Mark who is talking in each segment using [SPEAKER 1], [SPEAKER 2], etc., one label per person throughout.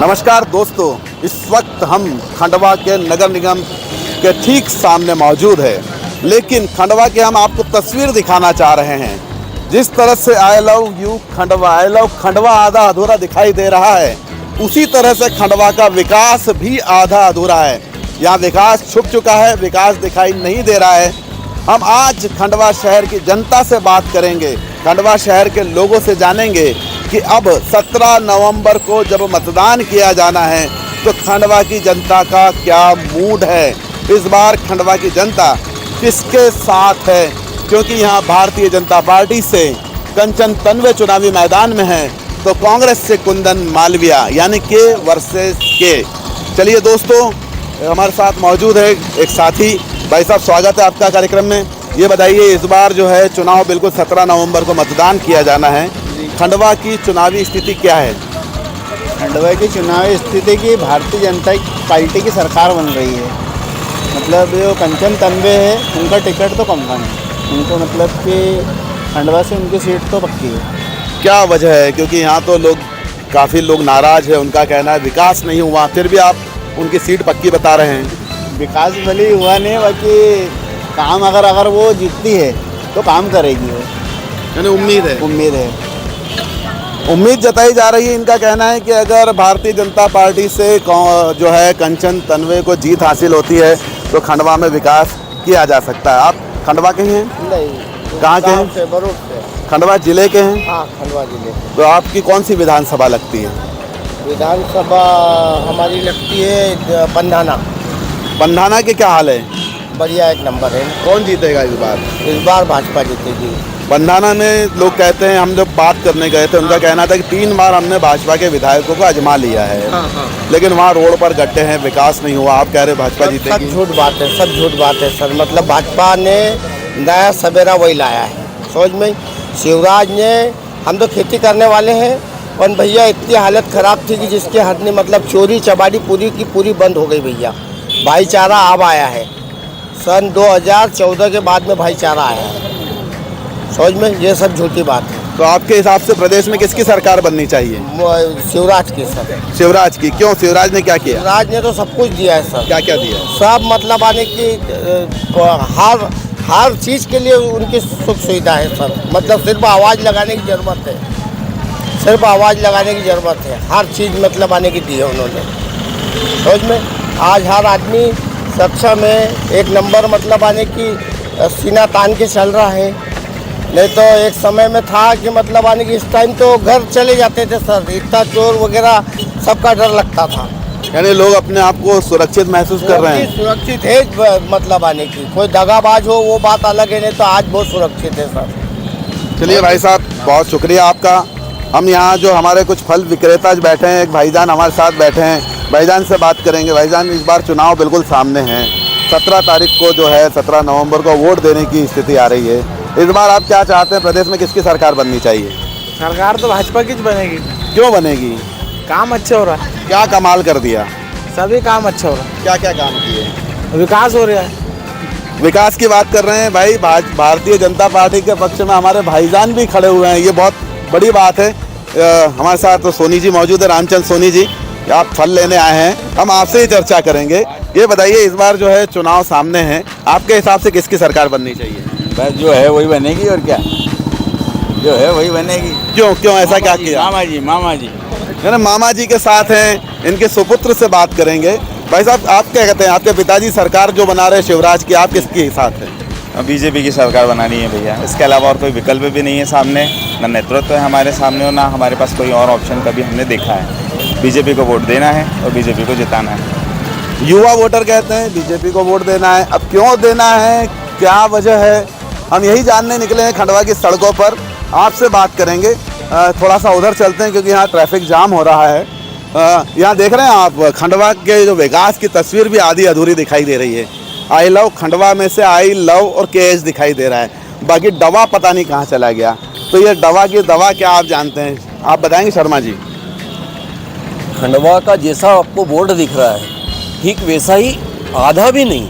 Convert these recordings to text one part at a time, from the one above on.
[SPEAKER 1] नमस्कार दोस्तों, इस वक्त हम खंडवा के नगर निगम के ठीक सामने मौजूद है, लेकिन खंडवा के हम आपको तस्वीर दिखाना चाह रहे हैं। जिस तरह से I love you Khandwa, I love Khandwa आधा अधूरा दिखाई दे रहा है, उसी तरह से खंडवा का विकास भी आधा अधूरा है। यहाँ विकास छुप चुका है, विकास दिखाई नहीं दे रहा है। हम आज खंडवा शहर की जनता से बात करेंगे, खंडवा शहर के लोगों से जानेंगे कि अब 17 नवंबर को जब मतदान किया जाना है तो खंडवा की जनता का क्या मूड है। इस बार खंडवा की जनता किसके साथ है, क्योंकि यहाँ भारतीय जनता पार्टी से कंचन तन्वे चुनावी मैदान में है तो कांग्रेस से कुंदन मालविया, यानी के वर्सेस के। चलिए दोस्तों, हमारे साथ मौजूद है एक साथी। भाई साहब, स्वागत है आपका कार्यक्रम में। ये बताइए, इस बार जो है चुनाव बिल्कुल 17 नवंबर को मतदान किया जाना है, खंडवा की चुनावी स्थिति क्या है?
[SPEAKER 2] खंडवा की चुनावी स्थिति की भारतीय जनता पार्टी की सरकार बन रही है। मतलब जो कंचन तन्वे है, उनका टिकट तो कंफर्म है। उनको मतलब कि खंडवा से उनकी सीट तो पक्की है।
[SPEAKER 1] क्या वजह है? क्योंकि यहाँ तो काफ़ी लोग नाराज़ है, उनका कहना है विकास नहीं हुआ, फिर भी आप उनकी सीट पक्की बता रहे हैं।
[SPEAKER 2] विकास भले ही हुआ नहीं, बाकी काम अगर वो जीतती है तो काम करेगी वो,
[SPEAKER 1] यानी उम्मीद है। उम्मीद जताई जा रही है। इनका कहना है कि अगर भारतीय जनता पार्टी से जो है कंचन तन्वे को जीत हासिल होती है तो खंडवा में विकास किया जा सकता है। आप खंडवा के हैं?
[SPEAKER 2] नहीं।
[SPEAKER 1] कहाँ के हैं?
[SPEAKER 2] बरूद से।
[SPEAKER 1] खंडवा जिले के हैं?
[SPEAKER 2] हाँ, खंडवा जिले।
[SPEAKER 1] तो आपकी कौन सी विधानसभा लगती है?
[SPEAKER 2] विधानसभा हमारी लगती है बंधाना।
[SPEAKER 1] बंधाना के क्या हाल है?
[SPEAKER 2] बढ़िया, एक नंबर है।
[SPEAKER 1] कौन जीतेगा इस बार?
[SPEAKER 2] इस बार भाजपा जीतेगी।
[SPEAKER 1] बंधाना में लोग कहते हैं, हम जब बात करने गए थे उनका कहना था कि 3 बार हमने भाजपा के विधायकों को आजमा लिया है, लेकिन वहाँ रोड पर गड्ढे हैं, विकास नहीं हुआ। आप कह रहे भाजपा जीतेगी?
[SPEAKER 2] सब झूठ बात है, सब झूठ बात है सर। मतलब भाजपा ने नया सवेरा वही लाया है सोच में। शिवराज ने, हम तो खेती करने वाले हैं, और भैया इतनी हालत ख़राब थी कि जिसके हाथ में मतलब चोरी चबाड़ी पूरी की पूरी बंद हो गई भैया। भाईचारा अब आया है, सन 2014 के बाद में भाईचारा आया है समझ में। ये सब झूठी बात है।
[SPEAKER 1] तो आपके हिसाब से प्रदेश में किसकी सरकार बननी चाहिए?
[SPEAKER 2] शिवराज की सर।
[SPEAKER 1] शिवराज की? क्यों? शिवराज ने क्या किया?
[SPEAKER 2] शिवराज ने तो सब कुछ दिया है सर।
[SPEAKER 1] क्या क्या दिया?
[SPEAKER 2] सब मतलब आने की हर चीज़ के लिए उनकी सुख सुविधा है सर। मतलब सिर्फ आवाज़ लगाने की ज़रूरत है, सिर्फ आवाज़ लगाने की ज़रूरत है। हर चीज़ मतलब आने की दी है उन्होंने समझ में। आज हर आदमी सक्षम है, एक नंबर मतलब आने की सीना तान के चल रहा है। नहीं तो एक समय में था कि मतलब आने की इस टाइम तो घर चले जाते थे सर, इतना चोर वगैरह सबका डर लगता था।
[SPEAKER 1] यानी लोग अपने आप को सुरक्षित महसूस कर रहे हैं?
[SPEAKER 2] सुरक्षित है मतलब आने की, कोई दगाबाज हो वो बात अलग है, नहीं तो आज बहुत सुरक्षित है सर।
[SPEAKER 1] चलिए भाई साहब, बहुत शुक्रिया आपका। हम यहाँ जो हमारे कुछ फल विक्रेता बैठे हैं, एक भाईजान हमारे साथ बैठे हैं, भाईजान से बात करेंगे। भाईजान, इस बार चुनाव बिल्कुल सामने हैं, 17 तारीख को जो है 17 नवंबर को वोट देने की स्थिति आ रही है। इस बार आप क्या चाहते हैं, प्रदेश में किसकी सरकार बननी चाहिए?
[SPEAKER 3] सरकार तो भाजपा की बनेगी।
[SPEAKER 1] क्यों बनेगी?
[SPEAKER 3] काम अच्छा हो रहा है।
[SPEAKER 1] क्या कमाल कर दिया?
[SPEAKER 3] सभी काम अच्छा हो रहा है।
[SPEAKER 1] क्या क्या काम किए?
[SPEAKER 3] विकास हो रहा है।
[SPEAKER 1] विकास की बात कर रहे हैं भाई। भारतीय जनता पार्टी के पक्ष में हमारे भाईजान भी खड़े हुए हैं, ये बहुत बड़ी बात है। हमारे साथ तो सोनी जी मौजूद है, रामचंद्र सोनी जी। आप फल लेने आए हैं, हम आपसे ही चर्चा करेंगे। ये बताइए, इस बार जो है चुनाव सामने है, आपके हिसाब से किसकी सरकार बननी चाहिए?
[SPEAKER 4] बस जो है वही बनेगी, और क्या जो है वही बनेगी।
[SPEAKER 1] क्यों ऐसा क्या किया?
[SPEAKER 4] मामा जी
[SPEAKER 1] है ना, मामा जी के साथ हैं, इनके सुपुत्र से बात करेंगे। भाई साहब, आप क्या कहते हैं, आपके पिताजी सरकार जो बना रहे शिवराज की, आप किसके साथ हैं?
[SPEAKER 4] बीजेपी की सरकार बनानी है भैया, इसके अलावा और कोई विकल्प भी नहीं है सामने, ना नेतृत्व है हमारे सामने और ना हमारे पास कोई और ऑप्शन कभी हमने देखा है। बीजेपी को वोट देना है और बीजेपी को जिताना है।
[SPEAKER 1] युवा वोटर कहते हैं बीजेपी को वोट देना है। अब क्यों देना है, क्या वजह है, हम यही जानने निकले हैं खंडवा की सड़कों पर। आपसे बात करेंगे। थोड़ा सा उधर चलते हैं क्योंकि यहाँ ट्रैफिक जाम हो रहा है। यहाँ देख रहे हैं आप, खंडवा के जो विकास की तस्वीर भी आधी अधूरी दिखाई दे रही है। आई लव खंडवा में से आई लव और केएच दिखाई दे रहा है, बाकी दवा पता नहीं कहाँ चला गया। तो ये दवा की दवा क्या आप जानते हैं? आप बताएंगे शर्मा जी।
[SPEAKER 5] खंडवा का जैसा आपको बोर्ड दिख रहा है, ठीक वैसा ही आधा भी नहीं,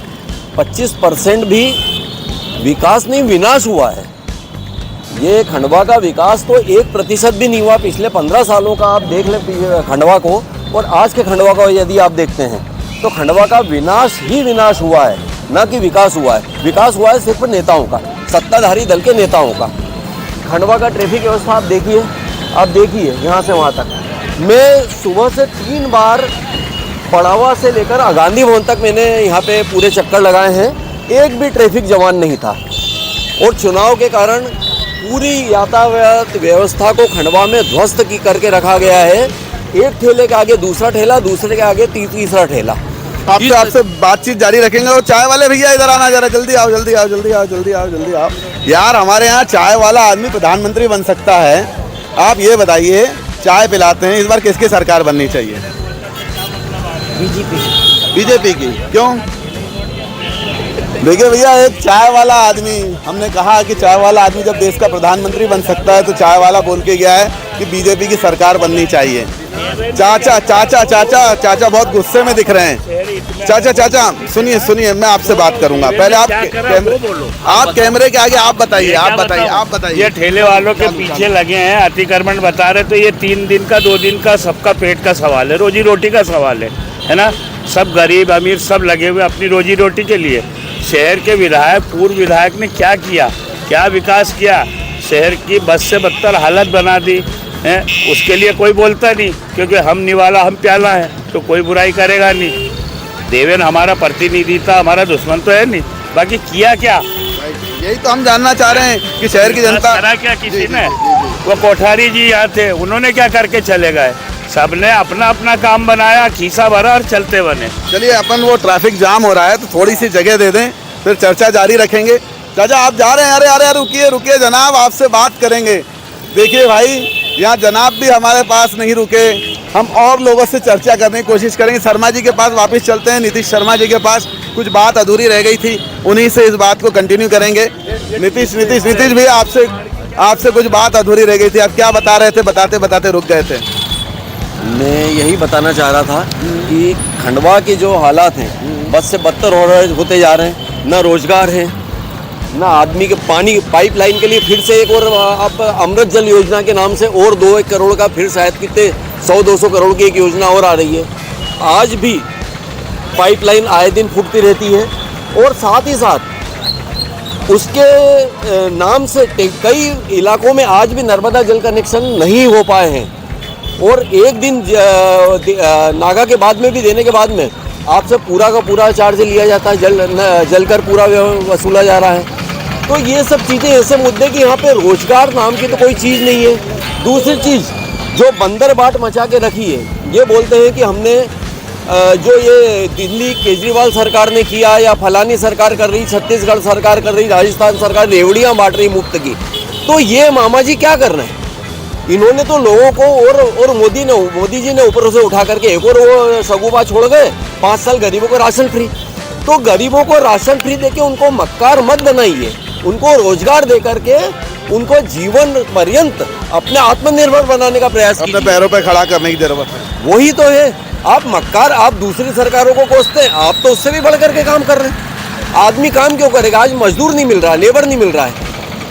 [SPEAKER 5] 25% भी विकास नहीं, विनाश हुआ है। ये खंडवा का विकास तो 1% भी नहीं हुआ। पिछले 15 सालों का आप देख लें खंडवा को, और आज के खंडवा का यदि आप देखते हैं तो खंडवा का विनाश ही विनाश हुआ है, न कि विकास हुआ है। विकास हुआ है सिर्फ नेताओं का, सत्ताधारी दल के नेताओं का। खंडवा का ट्रैफिक व्यवस्था आप देखिए यहाँ से वहाँ तक। मैं सुबह से 3 बार पड़ावा से लेकर गांधी भवन तक मैंने यहाँ पे पूरे चक्कर लगाए हैं, एक भी ट्रैफिक जवान नहीं था। और चुनाव के कारण पूरी यातायात व्यवस्था को खंडवा में ध्वस्त करके रखा गया है। एक ठेले के आगे दूसरा ठेला, दूसरे के आगे तीसरा ठेला।
[SPEAKER 1] आपसे बातचीत जारी रखेंगे। और चाय वाले भैया इधर आना जरा, जल्दी आओ जल्दी आओ जल्दी आओ जल्दी आओ जल्दी आओ। यार हमारे यहाँ चाय वाला आदमी प्रधानमंत्री बन सकता है। आप ये बताइए, चाय पिलाते हैं, इस बार किसकी सरकार बननी चाहिए? बीजेपी की। क्यों? देखिए भैया, एक चाय वाला आदमी, हमने कहा कि चाय वाला आदमी जब देश का प्रधानमंत्री बन सकता है तो चाय वाला बोल के गया है कि बीजेपी की सरकार बननी चाहिए। चाचा बहुत गुस्से में दिख रहे हैं। चाचा सुनिए, मैं आपसे बात करूंगा। पहले आप कैमरे के आगे आप बताइए।
[SPEAKER 6] ये ठेले वालों के पीछे लगे हैं, अतिक्रमण बता रहे, तो ये 3 दिन का 2 दिन का सबका पेट का सवाल है, रोजी रोटी का सवाल है ना। सब गरीब अमीर सब लगे हुए अपनी रोजी रोटी के लिए। शहर के विधायक, पूर्व विधायक ने क्या किया, क्या विकास किया? शहर की बद से बदतर हालत बना दी है। उसके लिए कोई बोलता नहीं, क्योंकि हम निवाला हम प्याला है तो कोई बुराई करेगा नहीं। देवेंद्र हमारा प्रतिनिधि था, हमारा दुश्मन तो है नहीं। बाकी किया क्या,
[SPEAKER 1] यही तो हम जानना चाह रहे हैं कि शहर की जनता
[SPEAKER 6] करा क्या किसी ने? वो कोठारी जी यहाँ थे, उन्होंने क्या करके चले गए? सबने अपना अपना काम बनाया, खीसा भरा और चलते बने।
[SPEAKER 1] चलिए, अपन वो ट्रैफिक जाम हो रहा है तो थोड़ी सी जगह दे दें, फिर चर्चा जारी रखेंगे। चाचा आप जा रहे हैं? अरे रुकिए जनाब, आपसे बात करेंगे। देखिए भाई, यहाँ जनाब भी हमारे पास नहीं रुके। हम और लोगों से चर्चा करने की कोशिश करेंगे। शर्मा जी के पास वापस चलते हैं। नीतीश शर्मा जी के पास कुछ बात अधूरी रह गई थी, उन्हीं से इस बात को कंटिन्यू करेंगे। नीतीश भी आपसे कुछ बात अधूरी रह गई थी। आप क्या बता रहे थे? बताते रुक गए थे।
[SPEAKER 5] मैं यही बताना चाह रहा था कि खंडवा के जो हालात हैं बस से बदतर होते जा रहे हैं। न रोजगार है, न आदमी के पानी पाइपलाइन के लिए फिर से एक और अब अमृत जल योजना के नाम से और 2 करोड़ का फिर शायद कितने 100-200 करोड़ की एक योजना और आ रही है। आज भी पाइपलाइन आए दिन फूटती रहती है और साथ ही साथ उसके नाम से कई इलाकों में आज भी नर्मदा जल कनेक्शन नहीं हो पाए हैं। और एक दिन नागा के बाद में भी देने के बाद में आपसे पूरा का पूरा चार्ज लिया जाता है, जल कर पूरा वसूला जा रहा है। तो ये सब चीज़ें ऐसे मुद्दे कि यहाँ पे रोजगार नाम की तो कोई चीज़ नहीं है। दूसरी चीज़ जो बंदर बाट मचा के रखी है, ये बोलते हैं कि हमने जो ये दिल्ली केजरीवाल सरकार ने किया या फलानी सरकार कर रही, छत्तीसगढ़ सरकार कर रही, राजस्थान सरकार रेवड़ियाँ बांट रही मुफ्त की। तो ये मामा जी क्या कर रहे हैं? इन्होंने तो लोगों को और मोदी जी ने ऊपर से उठा करके एक और वो शगुफा छोड़ गए, 5 साल गरीबों को राशन फ्री। तो गरीबों को राशन फ्री देके उनको मक्कार मत बनाइए, उनको रोजगार दे करके उनको जीवन पर्यंत अपने आत्मनिर्भर बनाने का प्रयास कीजिए।
[SPEAKER 1] अपने पैरों पे खड़ा करने की जरूरत है।
[SPEAKER 5] वही तो है। आप मक्कार, आप दूसरी सरकारों को कोसते हैं, आप तो उससे भी बढ़ करके काम कर रहे हैं। आदमी काम क्यों करेगा? आज मजदूर नहीं मिल रहा, लेबर नहीं मिल रहा है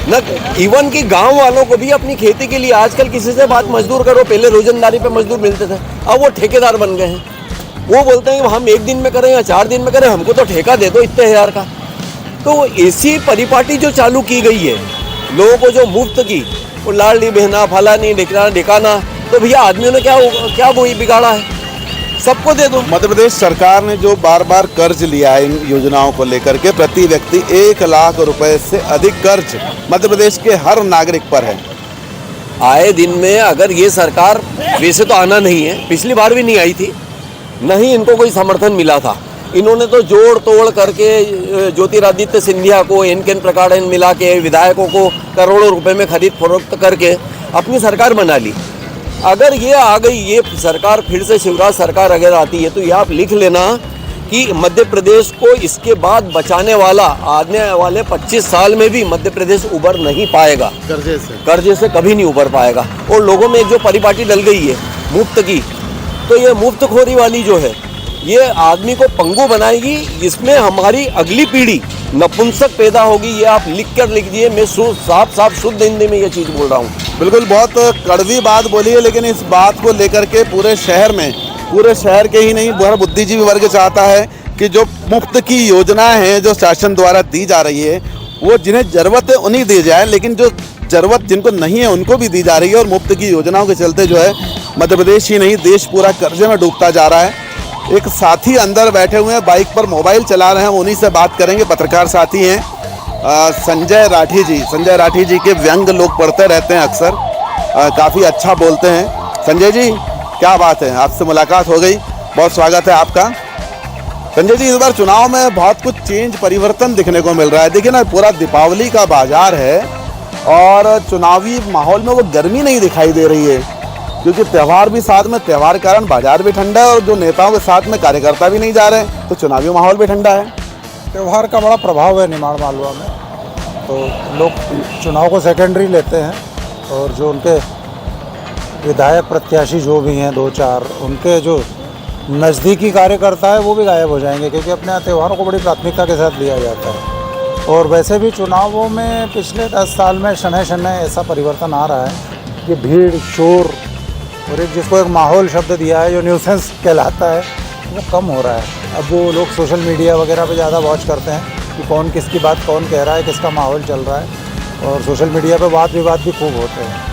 [SPEAKER 5] न। इवन कि गांव वालों को भी अपनी खेती के लिए आजकल किसी से बात मजदूर करो, पहले रोजंदारी पे मजदूर मिलते थे, अब वो ठेकेदार बन गए हैं। वो बोलते हैं हम 1 दिन में करें या 4 दिन में करें, हमको तो ठेका दे दो इतने हज़ार का। तो ऐसी परिपाटी जो चालू की गई है लोगों को, जो मुफ्त की, वो लाडली बहना फलानी ढिकाना, तो भैया आदमियों ने क्या वो बिगाड़ा है? सबको दे दो।
[SPEAKER 1] मध्य प्रदेश सरकार ने जो बार कर्ज लिया है इन योजनाओं को लेकर के, प्रति व्यक्ति 1 लाख रुपए से अधिक कर्ज मध्य प्रदेश के हर नागरिक पर है।
[SPEAKER 5] आए दिन में अगर ये सरकार, वैसे तो आना नहीं है, पिछली बार भी नहीं आई थी, नहीं इनको कोई समर्थन मिला था। इन्होंने तो जोड़ तोड़ करके ज्योतिरादित्य सिंधिया को, एन प्रकार मिला के विधायकों को करोड़ों रुपए में खरीद फरोख्त करके अपनी सरकार बना ली। अगर ये आ गई, ये सरकार फिर से शिवराज सरकार अगर आती है, तो ये आप लिख लेना कि मध्य प्रदेश को इसके बाद बचाने वाला आने वाले 25 साल में भी मध्य प्रदेश उबर नहीं पाएगा। कर्जे से कभी नहीं उबर पाएगा। और लोगों में जो परिपाटी डल गई है मुफ्त की, तो ये मुफ्तखोरी वाली जो है, ये आदमी को पंगु बनाएगी। इसमें हमारी अगली पीढ़ी नपुंसक पैदा होगी। ये आप लिख दीजिए। मैं साफ शुद्ध हिंदी में ये चीज़ बोल रहा हूँ।
[SPEAKER 1] बिल्कुल, बहुत कड़वी बात बोली है, लेकिन इस बात को लेकर के पूरे शहर में पूरे शहर के ही नहीं, हर बुद्धिजीवी वर्ग चाहता है कि जो मुफ्त की योजनाएं हैं जो शासन द्वारा दी जा रही है वो जिन्हें ज़रूरत है उन्हीं दी जाए, लेकिन जो ज़रूरत जिनको नहीं है उनको भी दी जा रही है। और मुफ्त की योजनाओं के चलते जो है मध्य प्रदेश ही नहीं देश पूरा कर्जे में डूबता जा रहा है। एक साथी अंदर बैठे हुए हैं, बाइक पर मोबाइल चला रहे हैं, उन्हीं से बात करेंगे। पत्रकार साथी हैं संजय राठी जी। संजय राठी जी के व्यंग लोग पढ़ते रहते हैं अक्सर, काफ़ी अच्छा बोलते हैं। संजय जी क्या बात है, आपसे मुलाकात हो गई, बहुत स्वागत है आपका। संजय जी, इस बार चुनाव में बहुत कुछ चेंज परिवर्तन दिखने को मिल रहा है। देखिए ना, पूरा दीपावली का बाजार है और चुनावी माहौल में वो गर्मी नहीं दिखाई दे रही है, क्योंकि त्यौहार भी साथ में, त्यौहार के कारण बाजार भी ठंडा है और जो नेताओं के साथ में कार्यकर्ता भी नहीं जा रहे हैं, तो चुनावी माहौल भी ठंडा है।
[SPEAKER 7] त्यौहार का बड़ा प्रभाव है निमाड़ मालवा में, तो लोग चुनाव को सेकेंडरी लेते हैं और जो उनके विधायक प्रत्याशी जो भी हैं 2-4, उनके जो नज़दीकी कार्यकर्ता है वो भी गायब हो जाएंगे, क्योंकि अपने त्योहारों को बड़ी प्राथमिकता के साथ लिया जाता है। और वैसे भी चुनावों में पिछले 10 साल में शनै शनै ऐसा परिवर्तन आ रहा है कि भीड़, शोर और एक जिसको एक माहौल शब्द दिया है जो न्यूसेंस कहलाता है, वो कम हो रहा है। अब वो लोग सोशल मीडिया वगैरह पे ज़्यादा वॉच करते हैं कि कौन किसकी बात कौन कह रहा है, किसका माहौल चल रहा है, और सोशल मीडिया पे वाद विवाद भी खूब होते हैं,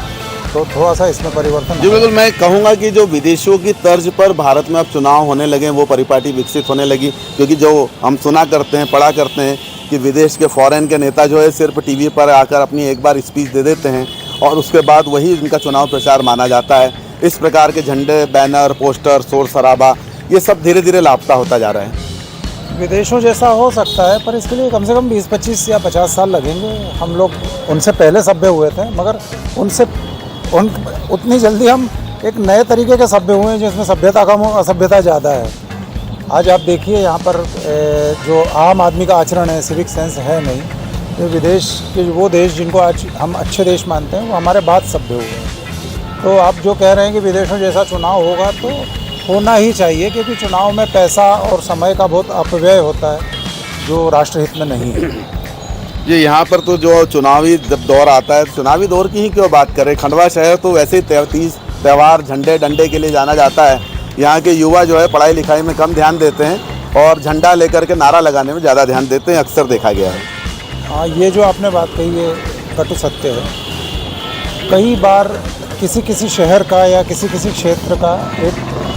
[SPEAKER 7] तो थोड़ा सा इसमें परिवर्तन।
[SPEAKER 1] जी बिल्कुल, मैं कहूँगा कि जो विदेशों की तर्ज पर भारत में अब चुनाव होने लगे, वो परिपाटी विकसित होने लगी। क्योंकि जो हम सुना करते हैं, पढ़ा करते हैं कि विदेश के फॉरेन के नेता जो है सिर्फ टीवी पर आकर अपनी एक बार स्पीच दे देते हैं और उसके बाद वही उनका चुनाव प्रचार माना जाता है। इस प्रकार के झंडे, बैनर, पोस्टर, शोर शराबा, ये सब धीरे धीरे लापता होता जा रहा है।
[SPEAKER 7] विदेशों जैसा हो सकता है, पर इसके लिए कम से कम 20-25 या 50 साल लगेंगे। हम लोग उनसे पहले सभ्य हुए थे, मगर उतनी जल्दी हम एक नए तरीके के सभ्य हुए हैं जिसमें सभ्यता कम हो, असभ्यता ज़्यादा है। आज आप देखिए यहाँ पर जो आम आदमी का आचरण है, सिविक सेंस है नहीं। जो विदेश के वो देश जिनको आज हम अच्छे देश मानते हैं, वो हमारे बाद सभ्य हुए हैं। तो आप जो कह रहे हैं कि विदेशों जैसा चुनाव होगा, तो होना ही चाहिए, क्योंकि चुनाव में पैसा और समय का बहुत अपव्यय होता है जो राष्ट्रहित में नहीं है।
[SPEAKER 1] जी, यहाँ पर तो जो चुनावी जब दौर आता है, चुनावी दौर की ही क्यों बात करें, खंडवा शहर तो वैसे ही 30 त्यौहार, झंडे डंडे के लिए जाना जाता है। यहाँ के युवा जो है पढ़ाई लिखाई में कम ध्यान देते हैं और झंडा लेकर के नारा लगाने में ज़्यादा ध्यान देते हैं, अक्सर देखा गया है।
[SPEAKER 7] हाँ, ये जो आपने बात कही है कटु सत्य है। कई बार किसी शहर का या किसी क्षेत्र का एक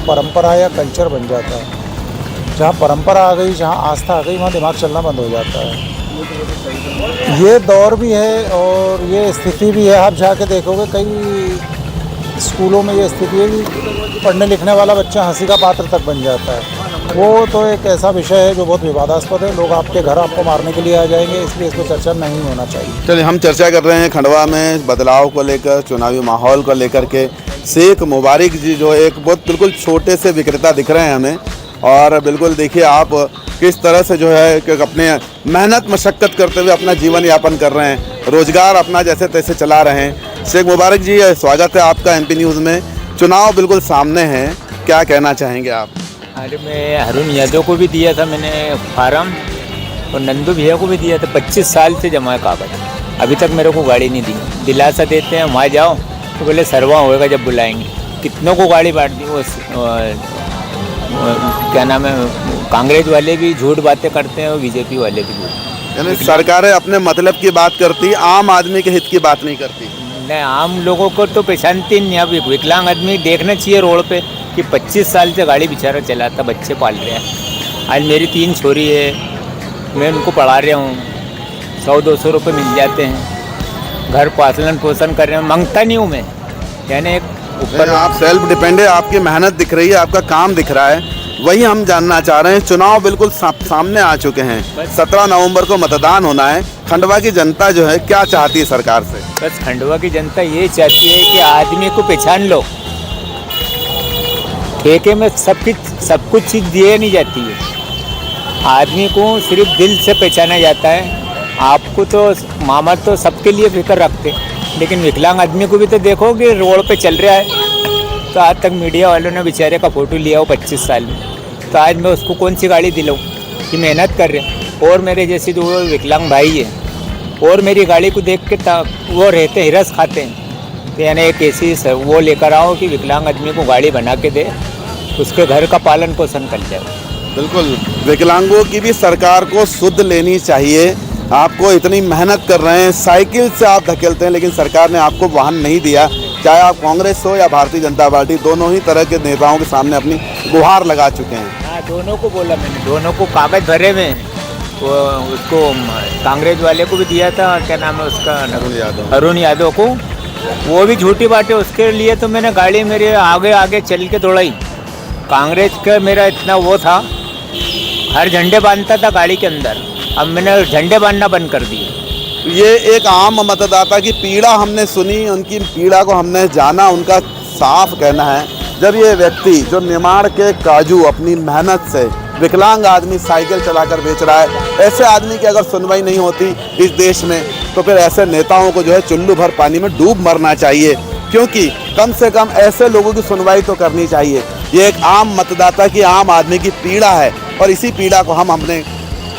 [SPEAKER 7] परंपरा या कल्चर बन जाता है। जहाँ परंपरा आ गई, जहाँ आस्था आ गई, वहाँ दिमाग चलना बंद हो जाता है। ये दौर भी है और ये स्थिति भी है। आप जाके देखोगे कई स्कूलों में ये स्थिति है कि पढ़ने लिखने वाला बच्चा हंसी का पात्र तक बन जाता है। वो तो एक ऐसा विषय है जो बहुत विवादास्पद है। लोग आपके घर आपको मारने के लिए आ जाएंगे, इसलिए इस पर चर्चा नहीं होना चाहिए।
[SPEAKER 1] चलिए, हम चर्चा कर रहे हैं खंडवा में बदलाव को लेकर, चुनावी माहौल को लेकर के। शेख मुबारक जी जो एक बहुत बिल्कुल छोटे से विक्रेता दिख रहे हैं हमें, और बिल्कुल देखिए आप किस तरह से जो है कि अपने मेहनत मशक्क़त करते हुए अपना जीवन यापन कर रहे हैं, रोज़गार अपना जैसे तैसे चला रहे हैं। शेख मुबारक जी, स्वागत है आपका MP न्यूज़ में। चुनाव बिल्कुल सामने है, क्या कहना चाहेंगे आप?
[SPEAKER 8] अरे मैं अरुण यादव को भी दिया था मैंने फार्म, और नंदू भैया को भी दिया था। 25 साल से जमा है कागज, अभी तक मेरे को गाड़ी नहीं दी। दिलासा देते हैं वहाँ जाओ, तो बोले सरवा होएगा जब बुलाएंगे। कितनों को गाड़ी बांट दी। वो क्या नाम है, कांग्रेस वाले भी झूठ बातें करते हैं और BJP वाले भी झूठ।
[SPEAKER 1] यानी सरकारें अपने मतलब की बात करती, आम आदमी के हित की बात नहीं करती।
[SPEAKER 8] नहीं, आम लोगों को तो पहचानती नहीं। अब विकलांग आदमी देखना चाहिए रोड पे कि 25 साल से गाड़ी बेचारा चलाता, बच्चे पाल रहे हैं। आज मेरी 3 छोरी है, मैं उनको पढ़ा रहा हूँ, 100-200 रुपये मिल जाते हैं, घर पालन पोषण कर रहे हैं, मांगता नहीं हूँ मैं। यानी एक ऊपर
[SPEAKER 1] आप सेल्फ डिपेंड है, आपकी मेहनत दिख रही है, आपका काम दिख रहा है, वही हम जानना चाह रहे हैं। चुनाव बिल्कुल सामने आ चुके हैं, 17 नवंबर को मतदान होना है। खंडवा की जनता जो है क्या चाहती है सरकार से?
[SPEAKER 8] बस खंडवा की जनता ये चाहती है कि आदमी को पहचान लो। ठेके में सब कुछ चीज़ दिए नहीं जाती है, आदमी को सिर्फ दिल से पहचाना जाता है। आपको तो मामा तो सबके लिए फिक्र रखते, लेकिन विकलांग आदमी को भी तो देखो कि रोड पे चल रहा है। तो आज तक मीडिया वालों ने बेचारे का फ़ोटो लिया हो 25 साल में, तो आज मैं उसको कौन सी गाड़ी दिलाऊं कि मेहनत कर रहे। और मेरे जैसे जो विकलांग भाई है, और मेरी गाड़ी को देख के वो रहते हैं, हिरस खाते हैं। तो यानी एक ऐसी वो लेकर आओ कि विकलांग आदमी को गाड़ी बना के दे, उसके घर का पालन पोषण कर जाए।
[SPEAKER 1] बिल्कुल, विकलांगों की भी सरकार को सुध लेनी चाहिए। आपको इतनी मेहनत कर रहे हैं, साइकिल से आप धकेलते हैं, लेकिन सरकार ने आपको वाहन नहीं दिया। चाहे आप कांग्रेस हो या भारतीय जनता पार्टी, दोनों ही तरह के नेताओं के सामने अपनी गुहार लगा चुके हैं।
[SPEAKER 8] हाँ, दोनों को बोला मैंने, दोनों को कागज भरे में, वो उसको कांग्रेस वाले को भी दिया था, क्या नाम है उसका, अरुण यादव को, वो भी झूठी बात है। उसके लिए तो मैंने गाड़ी मेरे आगे आगे चल के दौड़ाई। कांग्रेस का मेरा इतना वो था, हर झंडे बांधता था गाड़ी के अंदर, अब मैंने झंडे बांधना बंद कर दिए।
[SPEAKER 1] ये एक आम मतदाता की पीड़ा हमने सुनी, उनकी पीड़ा को हमने जाना। उनका साफ कहना है, जब ये व्यक्ति जो निमाड़ के काजू अपनी मेहनत से विकलांग आदमी साइकिल चलाकर बेच रहा है, ऐसे आदमी की अगर सुनवाई नहीं होती इस देश में, तो फिर ऐसे नेताओं को जो है चुल्लू भर पानी में डूब मरना चाहिए, क्योंकि कम से कम ऐसे लोगों की सुनवाई तो करनी चाहिए। ये एक आम मतदाता की, आम आदमी की पीड़ा है, और इसी पीड़ा को हम अपने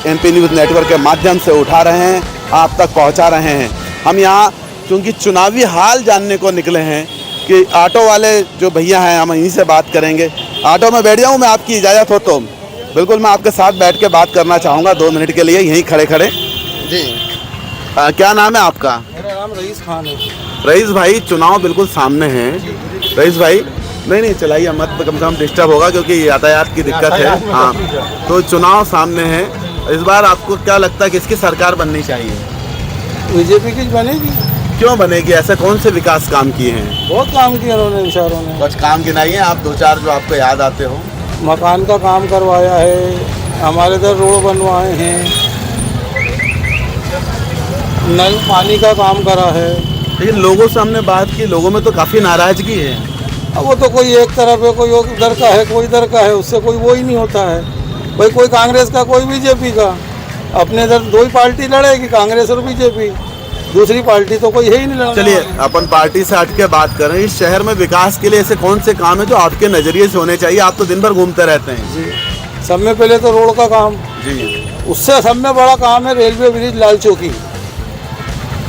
[SPEAKER 1] MP न्यूज़ नेटवर्क के माध्यम से उठा रहे हैं, आप तक पहुंचा रहे हैं। हम यहाँ चूँकि चुनावी हाल जानने को निकले हैं कि ऑटो वाले जो भैया हैं, हम इन्हीं से बात करेंगे। ऑटो में बैठ जाऊँ मैं, आपकी इजाज़त हो तो? बिल्कुल, मैं आपके साथ बैठ के बात करना चाहूँगा 2 मिनट के लिए, यहीं खड़े खड़े।
[SPEAKER 2] जी,
[SPEAKER 1] क्या नाम है आपका?
[SPEAKER 7] मेरा नाम रईस खान है।
[SPEAKER 1] रईस भाई, चुनाव बिल्कुल सामने हैं। रईस भाई, नहीं चलाइए मत, कम से कम डिस्टर्ब होगा क्योंकि यातायात की दिक्कत है। हाँ, तो चुनाव सामने है, इस बार आपको क्या लगता है किसकी सरकार बननी चाहिए?
[SPEAKER 7] बीजेपी की बनेगी।
[SPEAKER 1] क्यों बनेगी? ऐसे कौन से विकास काम किए हैं?
[SPEAKER 7] बहुत काम किया उन्होंने, इंशाल्लाह ने।
[SPEAKER 1] कुछ काम गिनाइए आप, 2-4 जो आपको याद आते हो।
[SPEAKER 7] मकान का काम करवाया है, हमारे इधर रोड बनवाए हैं, नल पानी का काम करा है।
[SPEAKER 1] लेकिन लोगों से हमने बात की, लोगों में तो काफ़ी नाराज़गी है।
[SPEAKER 7] अब वो तो कोई एक तरफ है, कोई उधर का है, कोई इधर का है, उससे कोई वो ही नहीं होता है भाई। कोई कांग्रेस का, कोई बीजेपी का। अपने इधर 2 ही पार्टी लड़ेगी, कांग्रेस और बीजेपी, दूसरी पार्टी तो कोई है ही नहीं लड़ने।
[SPEAKER 1] चलिए अपन पार्टी से हट के बात करें। इस शहर में विकास के लिए ऐसे कौन से काम है जो आपके नज़रिए से होने चाहिए? आप तो दिन भर घूमते रहते हैं।
[SPEAKER 7] जी, सब में पहले तो रोड का काम
[SPEAKER 1] जी,
[SPEAKER 7] उससे सब में बड़ा काम है रेलवे ब्रिज लाल चौकी।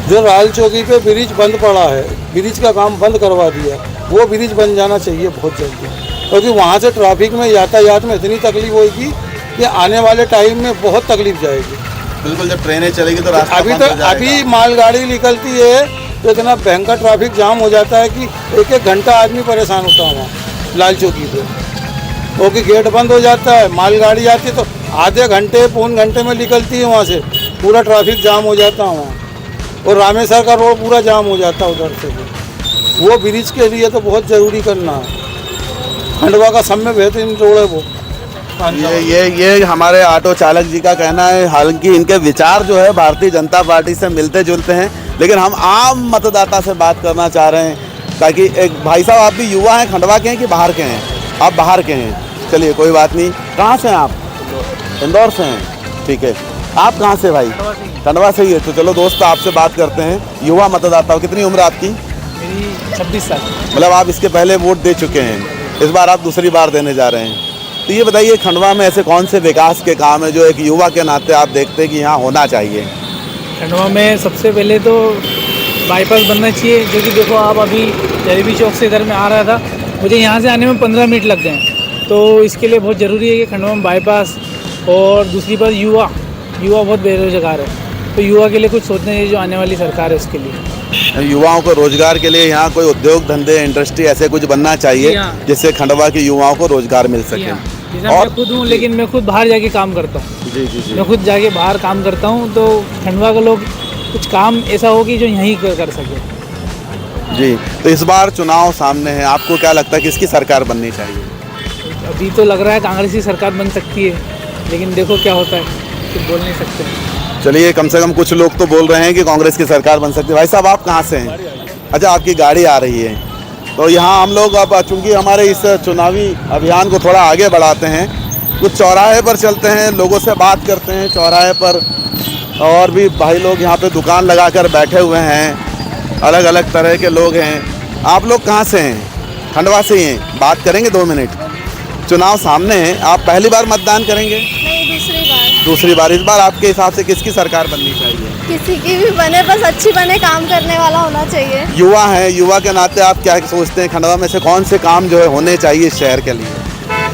[SPEAKER 7] जो लाल चौकी पे ब्रिज बंद पड़ा है, ब्रिज का काम बंद करवा दिया, वो ब्रिज बन जाना चाहिए बहुत जल्दी, क्योंकि वहाँ से ट्रैफिक में, यातायात में इतनी तकलीफ होगी कि आने वाले टाइम में बहुत तकलीफ जाएगी।
[SPEAKER 1] बिल्कुल, जब ट्रेनें चलेगी तो रास्ता
[SPEAKER 7] अभी
[SPEAKER 1] बंद
[SPEAKER 7] तो
[SPEAKER 1] हो जाएगा।
[SPEAKER 7] अभी मालगाड़ी निकलती है तो इतना भयंकर ट्रैफिक जाम हो जाता है कि 1-1 घंटा आदमी परेशान होता है वहाँ लाल चौकी पे, क्योंकि गेट बंद हो जाता है। मालगाड़ी आती है तो आधे घंटे, पौन घंटे में निकलती है वहाँ से, पूरा ट्रैफिक जाम हो जाता है वहाँ। और रामेश्वर का रोड पूरा जाम हो जाता है उधर से भी। वो ब्रिज के लिए तो बहुत ज़रूरी करना है। खंडवा का सब में बेहतरीन रोड है वो।
[SPEAKER 1] ये हमारे ऑटो चालक जी का कहना है। हालांकि इनके विचार जो है भारतीय जनता पार्टी से मिलते जुलते हैं, लेकिन हम आम मतदाता से बात करना चाह रहे हैं, ताकि एक भाई साहब, आप भी युवा हैं, खंडवा के हैं कि बाहर के हैं? आप बाहर के हैं, चलिए कोई बात नहीं। कहाँ से हैं आप? इंदौर से हैं, ठीक है। आप कहाँ से भाई? खंडवा से ही है। तो चलो दोस्त, आपसे बात करते हैं। युवा मतदाता हो, कितनी उम्र आपकी?
[SPEAKER 3] मेरी 26 साल।
[SPEAKER 1] मतलब आप इसके पहले वोट दे चुके हैं, इस बार आप दूसरी बार देने जा रहे हैं। तो ये बताइए, खंडवा में ऐसे कौन से विकास के काम है जो एक युवा के नाते आप देखते हैं कि यहाँ होना चाहिए?
[SPEAKER 9] खंडवा में सबसे पहले तो बाईपास बनना चाहिए, जो कि देखो आप अभी जलेबी चौक से इधर में आ रहा था, मुझे यहाँ से आने में 15 मिनट लग गए। तो इसके लिए बहुत ज़रूरी है कि खंडवा में बाईपास। और दूसरी बात, युवा बहुत बेरोजगार है, तो युवा के लिए कुछ सोचना चाहिए जो आने वाली सरकार है उसके लिए।
[SPEAKER 1] युवाओं को रोजगार के लिए यहाँ कोई उद्योग धंधे, इंडस्ट्री ऐसे कुछ बनना चाहिए जिससे खंडवा के युवाओं को रोजगार मिल सके।
[SPEAKER 9] और मैं खुद हूँ, लेकिन मैं खुद बाहर जाके काम करता हूँ।
[SPEAKER 1] जी।
[SPEAKER 9] मैं खुद जाके बाहर काम करता हूँ, तो खंडवा के लोग कुछ काम ऐसा हो कि जो यहीं कर सके।
[SPEAKER 1] जी, तो इस बार चुनाव सामने है, आपको क्या लगता है किसकी सरकार बननी चाहिए?
[SPEAKER 9] अभी तो लग रहा है कांग्रेस की सरकार बन सकती है, लेकिन देखो क्या होता है, कुछ बोल नहीं सकते।
[SPEAKER 1] चलिए, कम से कम कुछ लोग तो बोल रहे हैं कि कांग्रेस की सरकार बन सकती है। भाई साहब, आप कहाँ से हैं? अच्छा, आपकी गाड़ी आ रही है। तो यहाँ हम लोग अब चूँकि हमारे इस चुनावी अभियान को थोड़ा आगे बढ़ाते हैं, कुछ चौराहे पर चलते हैं, लोगों से बात करते हैं। चौराहे पर और भी भाई लोग यहाँ पे दुकान लगाकर बैठे हुए हैं, अलग अलग तरह के लोग हैं। आप लोग कहाँ से हैं? खंडवा से ही हैं। बात करेंगे 2 मिनट। चुनाव सामने है, आप पहली बार मतदान करेंगे?
[SPEAKER 10] नहीं, दूसरी बार।
[SPEAKER 1] दूसरी बार। इस बार आपके हिसाब से किसकी सरकार बननी चाहिए?
[SPEAKER 10] किसी की भी बने, बस अच्छी बने, काम करने वाला होना चाहिए।
[SPEAKER 1] युवा है, युवा के नाते आप क्या सोचते हैं, खंडवा में से कौन से काम जो है होने चाहिए इस शहर के लिए?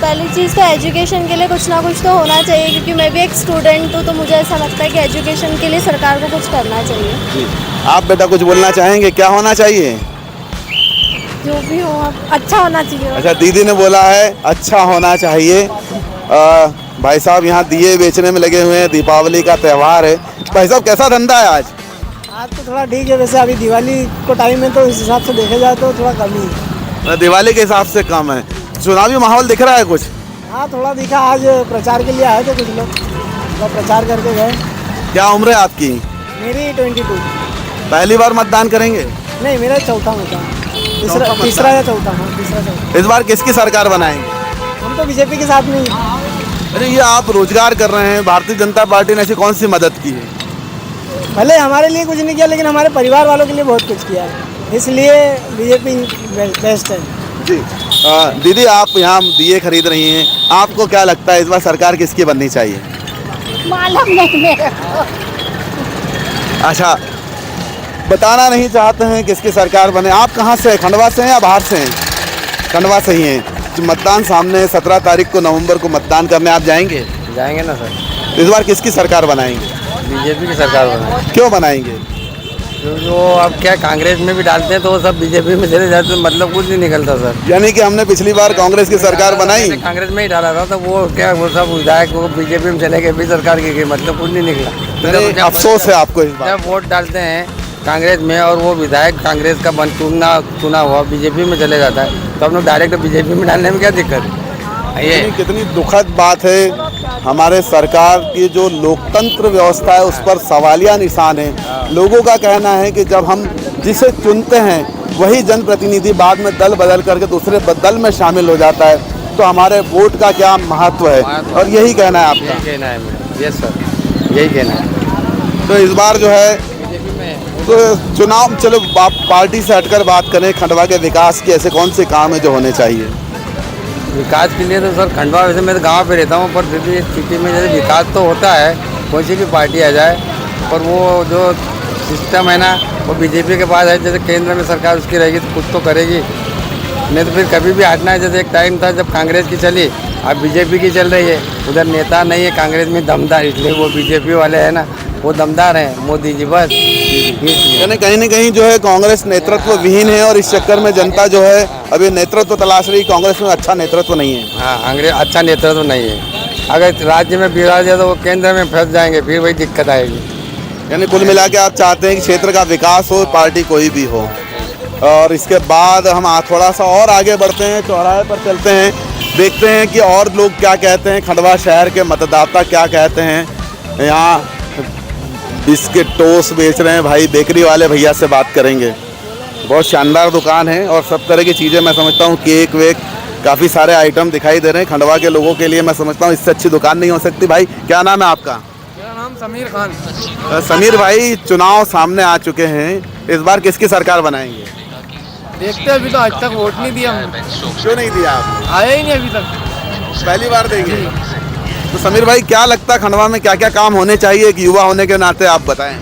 [SPEAKER 10] पहली चीज़ तो एजुकेशन के लिए कुछ ना कुछ तो होना चाहिए, क्योंकि मैं भी एक स्टूडेंट हूँ, तो मुझे ऐसा लगता है कि एजुकेशन के लिए सरकार को कुछ करना चाहिए।
[SPEAKER 1] आप बेटा कुछ बोलना चाहेंगे, क्या होना चाहिए?
[SPEAKER 10] जो भी हो अच्छा होना चाहिए।
[SPEAKER 1] अच्छा, दीदी ने बोला है अच्छा होना चाहिए। भाई साहब यहाँ दिए बेचने में लगे हुए हैं, दीपावली का त्यौहार है। भाई साहब कैसा धंधा है आज?
[SPEAKER 3] आज तो थोड़ा ठीक है, वैसे अभी दिवाली को टाइम है तो इस हिसाब से देखा जाए तो थोड़ा कम ही है।
[SPEAKER 1] दिवाली के हिसाब से कम है। चुनावी माहौल दिख रहा है कुछ?
[SPEAKER 3] हाँ थोड़ा दिखा, आज प्रचार के लिए आए थे कुछ लोग, तो प्रचार करके गए।
[SPEAKER 1] क्या उम्र है आपकी?
[SPEAKER 3] मेरी 22।
[SPEAKER 1] पहली बार मतदान करेंगे?
[SPEAKER 3] नहीं, मेरा चौथा होता है, तीसरा या चौथा। हाँ, तीसरा चौथा।
[SPEAKER 1] इस बार किसकी सरकार बनाएंगे?
[SPEAKER 3] हम तो बीजेपी के साथ में ही।
[SPEAKER 1] अरे ये आप रोजगार कर रहे हैं, भारतीय जनता पार्टी ने ऐसी कौन सी मदद की है?
[SPEAKER 3] भले हमारे लिए कुछ नहीं किया, लेकिन हमारे परिवार वालों के लिए बहुत कुछ किया है, इसलिए बीजेपी बेस्ट है।
[SPEAKER 1] जी दीदी, आप यहाँ दिए खरीद रही हैं, आपको क्या लगता है इस बार सरकार किसकी बननी चाहिए?
[SPEAKER 10] मालूम नहीं मेरे को।
[SPEAKER 1] अच्छा, बताना नहीं चाहते हैं किसकी सरकार बने। आप कहाँ से हैं, खंडवा से हैं या बाहर से हैं? खंडवा से ही हैं। मतदान सामने है, 17 तारीख को नवंबर को मतदान करने आप जाएंगे?
[SPEAKER 2] जाएंगे ना सर।
[SPEAKER 1] इस बार किसकी सरकार बनाएंगे?
[SPEAKER 2] बीजेपी की सरकार बनाए।
[SPEAKER 1] क्यों बनाएंगे?
[SPEAKER 2] क्योंकि वो अब क्या कांग्रेस में भी डालते हैं तो वो सब बीजेपी में चले जाते हैं, मतलब कुछ नहीं निकलता सर।
[SPEAKER 1] यानी कि हमने पिछली बार कांग्रेस की सरकार बनाई,
[SPEAKER 2] कांग्रेस में ही डाला था, तो वो क्या वो सब विधायक वो बीजेपी में चले गए, भी सरकार की मतलब कुछ नहीं निकला।
[SPEAKER 1] अफसोस है आपको इस बार?
[SPEAKER 2] जब वोट डालते हैं कांग्रेस में और वो विधायक कांग्रेस का चुना हुआ बीजेपी में चले जाता है, तो हम लोग डायरेक्ट बीजेपी में डालने में क्या दिक्कत है? ये
[SPEAKER 1] कितनी दुखद बात है। हमारे सरकार की जो लोकतंत्र व्यवस्था है उस पर सवालिया निशान है। लोगों का कहना है कि जब हम जिसे चुनते हैं वही जनप्रतिनिधि बाद में दल बदल करके दूसरे दल में शामिल हो जाता है, तो हमारे वोट का क्या महत्व है? और यही कहना है आपका?
[SPEAKER 2] यही कहना है मेरा। यस सर, यही कहना है।
[SPEAKER 1] तो इस बार जो है तो चुनाव, चलो आप पार्टी से हटकर बात करें, खंडवा के विकास के ऐसे कौन से काम है जो होने चाहिए?
[SPEAKER 2] विकास के लिए तो सर खंडवा, वैसे मैं तो गाँव पे रहता हूँ, पर फिर भी सिटी में जैसे विकास तो होता है, कोई सी भी पार्टी आ जाए, पर वो जो सिस्टम है ना वो बीजेपी के पास है। जैसे केंद्र में सरकार उसकी रहेगी तो कुछ तो करेगी, नहीं तो फिर कभी भी हटना है। जैसे एक टाइम था जब कांग्रेस की चली, अब बीजेपी की चल रही है। उधर नेता नहीं है कांग्रेस में दमदार, इसलिए वो बीजेपी वाले हैं ना, वो दमदार हैं, मोदी जी बस।
[SPEAKER 1] यानी कहीं न कहीं जो है कांग्रेस नेतृत्व विहीन है और इस चक्कर में जनता जो है अभी नेतृत्व तलाश रही। कांग्रेस में अच्छा नेतृत्व नहीं है।
[SPEAKER 2] हाँ, कांग्रेस अच्छा नेतृत्व नहीं है। अगर राज्य में बिगड़ा जाए तो वो केंद्र में फंस जाएंगे, फिर वही दिक्कत आएगी।
[SPEAKER 1] यानी कुल मिला के आप चाहते हैं कि क्षेत्र का विकास हो, पार्टी कोई भी हो। और इसके बाद हम थोड़ा सा और आगे बढ़ते हैं, चौराहे पर चलते हैं, देखते हैं कि और लोग क्या कहते हैं, खंडवा शहर के मतदाता क्या कहते हैं। यहाँ बिस्किट टोस्ट बेच रहे हैं भाई, बेकरी वाले भैया से बात करेंगे। बहुत शानदार दुकान है और सब तरह की चीज़ें, मैं समझता हूँ केक वेक, काफ़ी सारे आइटम दिखाई दे रहे हैं। खंडवा के लोगों के लिए मैं समझता हूँ इससे अच्छी दुकान नहीं हो सकती। भाई क्या नाम है आपका?
[SPEAKER 3] मेरा नाम समीर खान।
[SPEAKER 1] समीर भाई, चुनाव सामने आ चुके हैं, इस बार किसकी सरकार बनाएंगे?
[SPEAKER 3] देखते हैं, अभी तो आज तक वोट नहीं दिया हमने।
[SPEAKER 1] क्यों नहीं दिया आप?
[SPEAKER 3] आया ही नहीं अभी तक,
[SPEAKER 1] पहली बार देंगे। तो समीर भाई क्या लगता है खंडवा में क्या क्या काम होने चाहिए? एक युवा होने के नाते आप बताएं।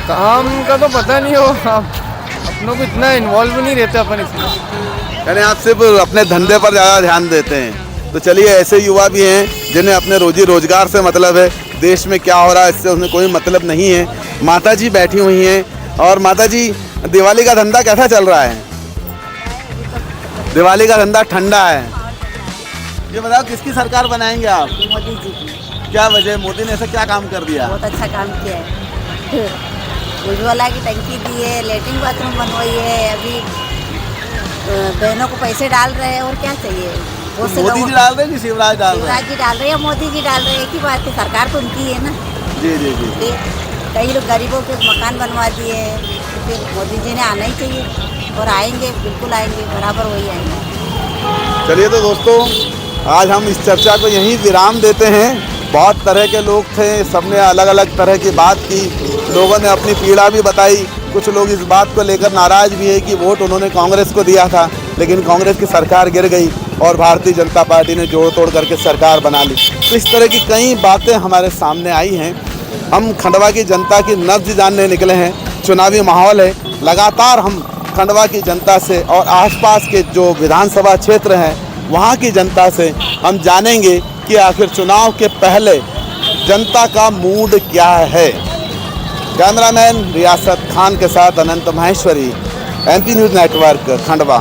[SPEAKER 3] काम का तो पता नहीं हो, अपनों को इतना इन्वॉल्व नहीं रहते अपन इसमें।
[SPEAKER 1] यानी आप सिर्फ अपने धंधे पर ज़्यादा ध्यान देते हैं। तो चलिए, ऐसे युवा भी हैं जिन्हें अपने रोजी रोजगार से मतलब है, देश में क्या हो रहा है इससे उन्हें कोई मतलब नहीं है। माता जी बैठी हुई हैं। और माता जी, दिवाली का धंधा कैसा चल रहा है? दिवाली का धंधा ठंडा है। ये बताओ किसकी सरकार बनाएंगे आप?
[SPEAKER 11] मोदी जी की।
[SPEAKER 1] क्या वजह, मोदी ने ऐसा क्या काम कर दिया?
[SPEAKER 11] बहुत अच्छा काम किया है। उज्ज्वला की टंकी दी है, लेटरिन बाथरूम बनवाई है, अभी बहनों को पैसे डाल रहे हैं, और क्या चाहिए?
[SPEAKER 1] मोदी जी डाल रहे हैं कि शिवराज डाल रहे हैं?
[SPEAKER 11] शिवराज जी डाल रहे हैं, मोदी जी डाल रहे हैं, एक ही बात है, सरकार तो उनकी है ना।
[SPEAKER 1] जी जी जी।
[SPEAKER 11] कई लोग गरीबों के मकान बनवा दिए हैं, तो फिर मोदी जी ने आना ही चाहिए, और आएंगे, बिल्कुल आएंगे, बराबर वही आएंगे।
[SPEAKER 1] चलिए तो दोस्तों, आज हम इस चर्चा को यहीं विराम देते हैं। बहुत तरह के लोग थे, सबने अलग अलग तरह की बात की, लोगों ने अपनी पीड़ा भी बताई। कुछ लोग इस बात को लेकर नाराज़ भी है कि वोट उन्होंने कांग्रेस को दिया था, लेकिन कांग्रेस की सरकार गिर गई और भारतीय जनता पार्टी ने जोड़ तोड़ करके सरकार बना ली। तो इस तरह की कई बातें हमारे सामने आई हैं। हम खंडवा की जनता की नब्ज जानने निकले हैं। चुनावी माहौल है, लगातार हम खंडवा की जनता से और आसपास के जो विधानसभा क्षेत्र हैं वहाँ की जनता से हम जानेंगे कि आखिर चुनाव के पहले जनता का मूड क्या है। कैमरामैन रियासत खान के साथ Anant Maheshwari, MP news network, Khandwa.